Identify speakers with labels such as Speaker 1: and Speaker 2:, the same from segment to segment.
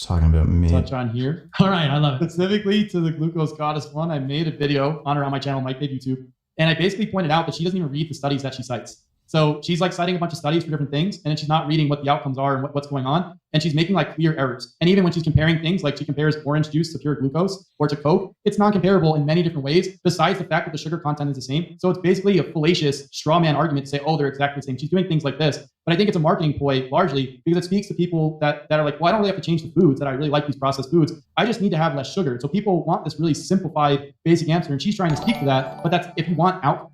Speaker 1: It's talking about me.
Speaker 2: Touch on here.
Speaker 3: All right, I love it.
Speaker 2: Specifically to the glucose goddess one, I made a video on her on my channel, Mike Big YouTube, and I basically pointed out that she doesn't even read the studies that she cites. So she's like citing a bunch of studies for different things, and then she's not reading what the outcomes are and what's going on. And she's making like clear errors. And even when she's comparing things, like she compares orange juice to pure glucose or to Coke, it's non-comparable in many different ways, besides the fact that the sugar content is the same. So it's basically a fallacious straw man argument to say, oh, they're exactly the same. She's doing things like this. But I think it's a marketing ploy largely because it speaks to people that are like, well, I don't really have to change the foods, that I really like these processed foods. I just need to have less sugar. So people want this really simplified, basic answer. And she's trying to speak to that. But that's if you want outcomes,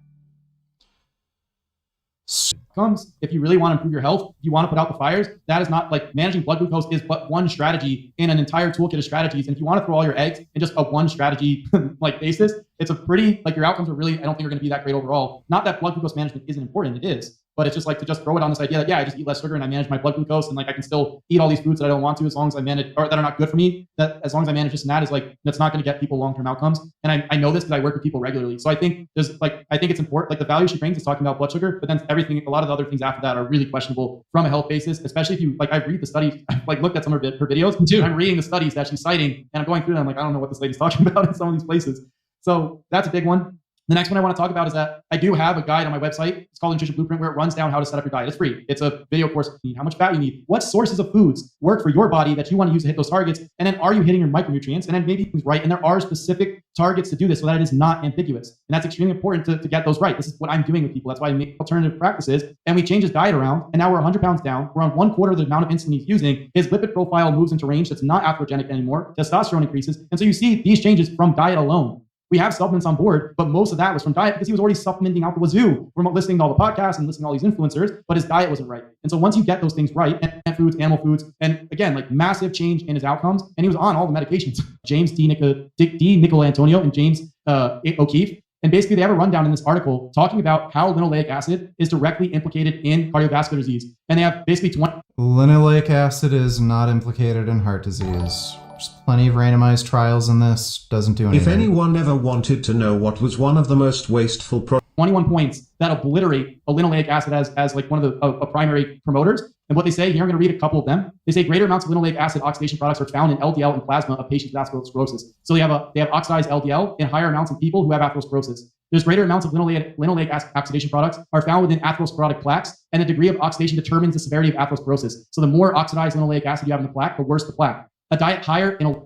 Speaker 2: if you really want to improve your health, if you want to put out the fires, that is not like managing blood glucose is but one strategy in an entire toolkit of strategies. And if you want to throw all your eggs in just a one strategy like basis, it's a pretty, like your outcomes are really, I don't think are going to be that great overall. Not that blood glucose management isn't important, it is. But it's just like to just throw it on this idea that, yeah, I just eat less sugar and I manage my blood glucose and like I can still eat all these foods that I don't want to as long as I manage, or that are not good for me, that as long as I manage this and that is like, that's not going to get people long-term outcomes. And I know this because I work with people regularly. So I think there's like, I think it's important, like the value she brings is talking about blood sugar, but then everything, a lot of the other things after that are really questionable from a health basis, especially if you, like I read the studies, I've like looked at some of her videos, and I'm reading the studies that she's citing and I'm going through them. I'm like, I don't know what this lady's talking about in some of these places. So that's a big one. The next one I want to talk about is that I do have a guide on my website. It's called Nutrition Blueprint, where it runs down how to set up your diet. It's free. It's a video course. How much fat you need, what sources of foods work for your body that you want to use to hit those targets, and then are you hitting your micronutrients, and then maybe things right. And there are specific targets to do this so that it is not ambiguous. And that's extremely important to get those right. This is what I'm doing with people. That's why I make alternative practices. And we change his diet around, and now we're 100 pounds down. We're on 1/4 of the amount of insulin he's using. His lipid profile moves into range that's not atherogenic anymore. Testosterone increases. And so you see these changes from diet alone. We have supplements on board, but most of that was from diet because he was already supplementing out the wazoo. We're listening to all the podcasts and listening to all these influencers, but his diet wasn't right. And so once you get those things right, plant foods, animal foods, and again, like massive change in his outcomes, and he was on all the medications. James D. Nicolantonio and James O'Keefe. And basically they have a rundown in this article talking about how linoleic acid is directly implicated in cardiovascular disease. And they have basically 20.
Speaker 1: Linoleic acid is not implicated in heart disease. There's plenty of randomized trials in this. Doesn't do anything.
Speaker 4: If anyone ever wanted to know what was one of the most wasteful
Speaker 2: 21 points that obliterate a linoleic acid as like one of the primary promoters. And what they say here, I'm going to read a couple of them. They say greater amounts of linoleic acid oxidation products are found in LDL and plasma of patients with atherosclerosis. So they have oxidized LDL in higher amounts in people who have atherosclerosis. There's greater amounts of linoleic acid oxidation products are found within atherosclerotic plaques, and the degree of oxidation determines the severity of atherosclerosis. So the more oxidized linoleic acid you have in the plaque, the worse the plaque. A diet higher in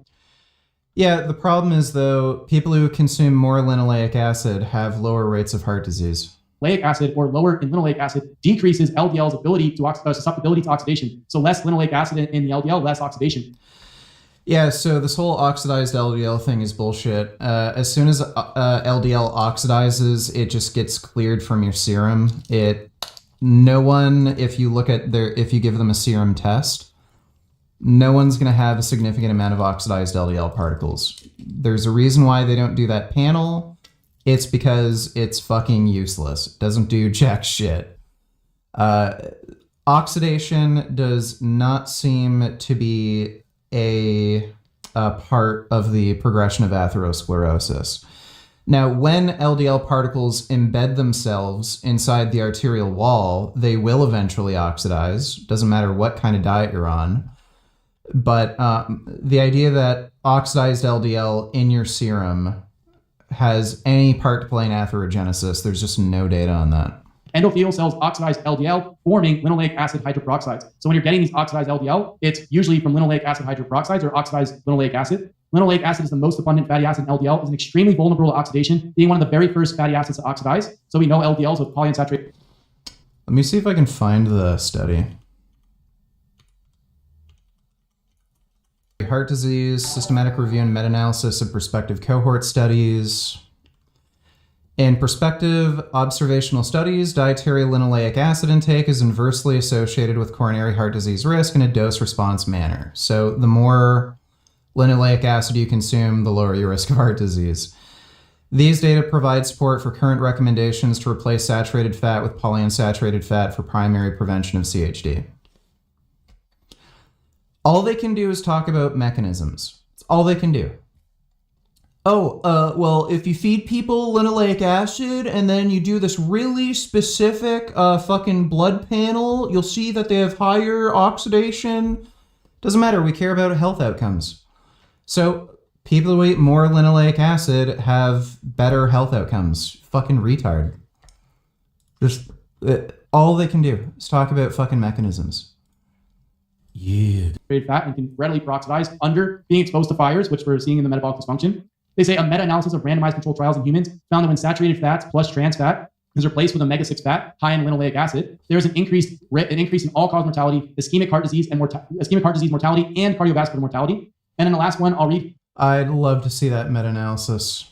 Speaker 1: Yeah, the problem is though, people who consume more linoleic acid have lower rates of heart disease.
Speaker 2: Linoleic acid or lower in linoleic acid decreases LDL's ability to susceptibility to oxidation. So less linoleic acid in the LDL, less oxidation.
Speaker 1: Yeah, so this whole oxidized LDL thing is bullshit. As soon as LDL oxidizes, it just gets cleared from your serum. No one, if you give them a serum test, no one's going to have a significant amount of oxidized LDL particles. There's a reason why they don't do that panel. It's because it's fucking useless. It doesn't do jack shit. Oxidation does not seem to be a part of the progression of atherosclerosis. Now, when LDL particles embed themselves inside the arterial wall, they will eventually oxidize. Doesn't matter what kind of diet you're on. But the idea that oxidized LDL in your serum has any part to play in atherogenesis, there's just no data on that.
Speaker 2: Endothelial cells oxidize LDL, forming linoleic acid hydroperoxides. So when you're getting these oxidized LDL, it's usually from linoleic acid hydroperoxides or oxidized linoleic acid. Linoleic acid is the most abundant fatty acid in LDL. It's an extremely vulnerable to oxidation, being one of the very first fatty acids to oxidize. So we know LDLs with polyunsaturated.
Speaker 1: Let me see if I can find the study. Heart disease, systematic review and meta-analysis of prospective cohort studies. In prospective observational studies, dietary linoleic acid intake is inversely associated with coronary heart disease risk in a dose-response manner. So the more linoleic acid you consume, the lower your risk of heart disease. These data provide support for current recommendations to replace saturated fat with polyunsaturated fat for primary prevention of CHD. All they can do is talk about mechanisms. It's all they can do. Well, if you feed people linoleic acid and then you do this really specific fucking blood panel, you'll see that they have higher oxidation Doesn't matter. We care about health outcomes. So people who eat more linoleic acid have better health outcomes. Fucking retard. Just all they can do is talk about fucking mechanisms. Yeah.
Speaker 2: Fat and can readily peroxidize under being exposed to fires, which we're seeing in the metabolic dysfunction. They say a meta-analysis of randomized controlled trials in humans found that when saturated fats plus trans fat is replaced with omega-6 fat high in linoleic acid, there's an increase in all-cause mortality, ischemic heart disease mortality, and cardiovascular mortality. And then the last one I'll read.
Speaker 1: I'd love to see that meta-analysis.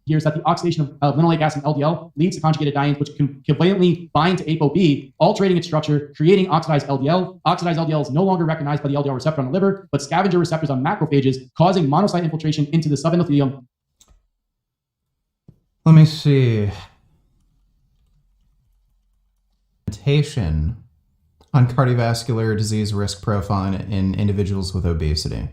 Speaker 2: Here is that the oxidation of linoleic acid and LDL leads to conjugated dienes, which can covalently bind to ApoB, altering its structure, creating oxidized LDL. Oxidized LDL is no longer recognized by the LDL receptor on the liver, but scavenger receptors on macrophages, causing monocyte infiltration into the subendothelium.
Speaker 1: Let me see. On cardiovascular disease risk profile in individuals with obesity.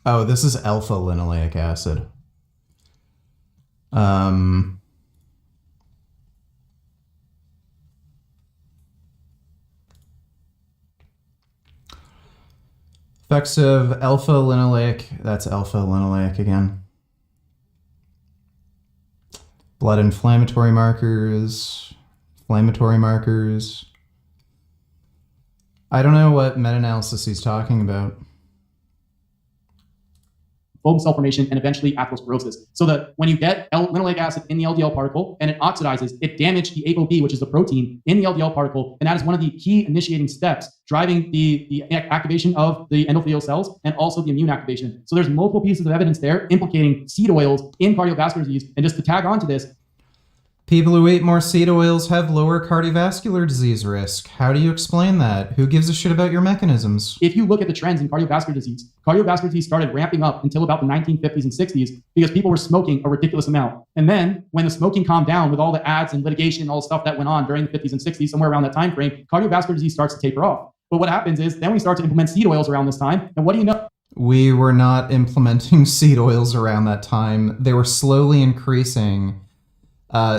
Speaker 1: Oh, this is alpha linoleic acid. Effects of alpha linoleic, that's alpha linoleic again. Blood inflammatory markers. I don't know what meta-analysis he's talking about.
Speaker 2: Foam cell formation, and eventually atherosclerosis. So that when you get linoleic acid in the LDL particle and it oxidizes, it damages the ApoB, which is the protein in the LDL particle, and that is one of the key initiating steps driving the activation of the endothelial cells and also the immune activation. So there's multiple pieces of evidence there implicating seed oils in cardiovascular disease. And just to tag on to this,
Speaker 1: people who eat more seed oils have lower cardiovascular disease risk. How do you explain that? Who gives a shit about your mechanisms?
Speaker 2: if you look at the trends in cardiovascular disease started ramping up until about the 1950s and 60s because people were smoking a ridiculous amount. And then when the smoking calmed down with all the ads and litigation and all the stuff that went on during the 50s and 60s, somewhere around that time frame, cardiovascular disease starts to taper off. But what happens is then we start to implement seed oils around this time. And what do you know?
Speaker 1: We were not implementing seed oils around that time. They were slowly increasing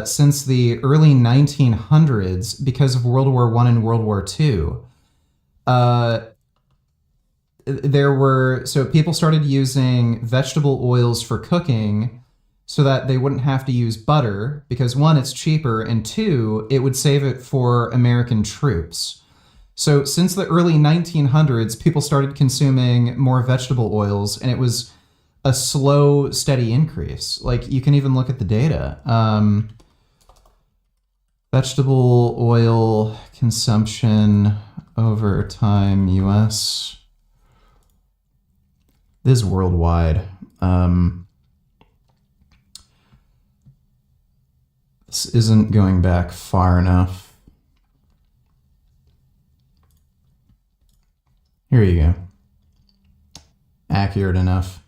Speaker 1: since the early 1900s because of World War I and World War II. So people started using vegetable oils for cooking so that they wouldn't have to use butter because one, it's cheaper, and two, it would save it for American troops. So since the early 1900s, people started consuming more vegetable oils, and it was a slow, steady increase. Like, you can even look at the data. Vegetable oil consumption over time, US. This is worldwide. This isn't going back far enough. Here you go. Accurate enough.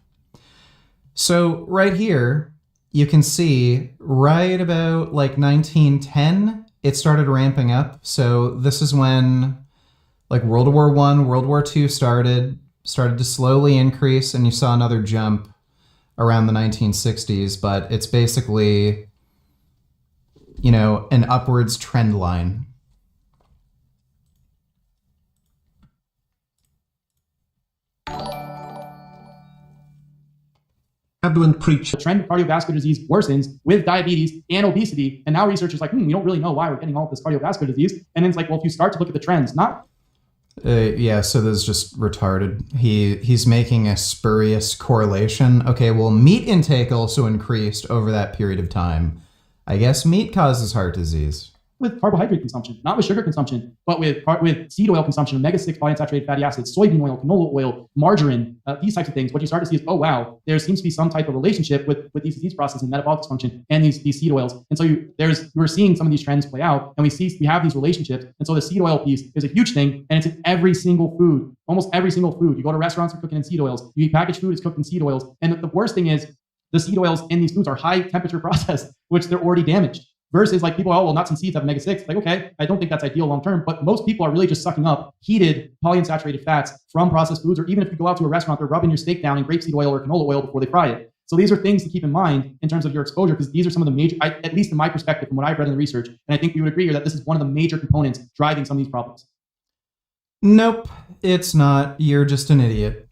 Speaker 1: So right here, you can see right about like 1910, it started ramping up. So this is when like World War I, World War II started to slowly increase, and you saw another jump around the 1960s, but it's basically, you know, an upwards trend line.
Speaker 2: The trend of cardiovascular disease worsens with diabetes and obesity. And now researchers are like, we don't really know why we're getting all of this cardiovascular disease. And then it's like, well, if you start to look at the trends,
Speaker 1: yeah, so this is just retarded. He's making a spurious correlation. Okay, well, meat intake also increased over that period of time. I guess meat causes heart disease.
Speaker 2: with carbohydrate consumption, not with sugar consumption, but with seed oil consumption, omega-6 polyunsaturated fatty acids, soybean oil, canola oil, margarine, these types of things. What you start to see is, oh, wow, there seems to be some type of relationship with these disease processes and metabolic dysfunction and these seed oils. And so we're seeing some of these trends play out, and we have these relationships. And so the seed oil piece is a huge thing, and it's in every single food, almost every single food. You go to restaurants, they're cooking in seed oils. You eat packaged food, it's cooked in seed oils. And the worst thing is the seed oils in these foods are high temperature processed, which they're already damaged. Versus like people, oh, well, nuts and seeds have omega-6. Like, okay, I don't think that's ideal long-term, but most people are really just sucking up heated polyunsaturated fats from processed foods, or even if you go out to a restaurant, they're rubbing your steak down in grapeseed oil or canola oil before they fry it. So these are things to keep in mind in terms of your exposure, because these are some of the major, at least in my perspective, from what I've read in the research, and I think we would agree here that this is one of the major components driving some of these problems.
Speaker 1: Nope, it's not. You're just an idiot.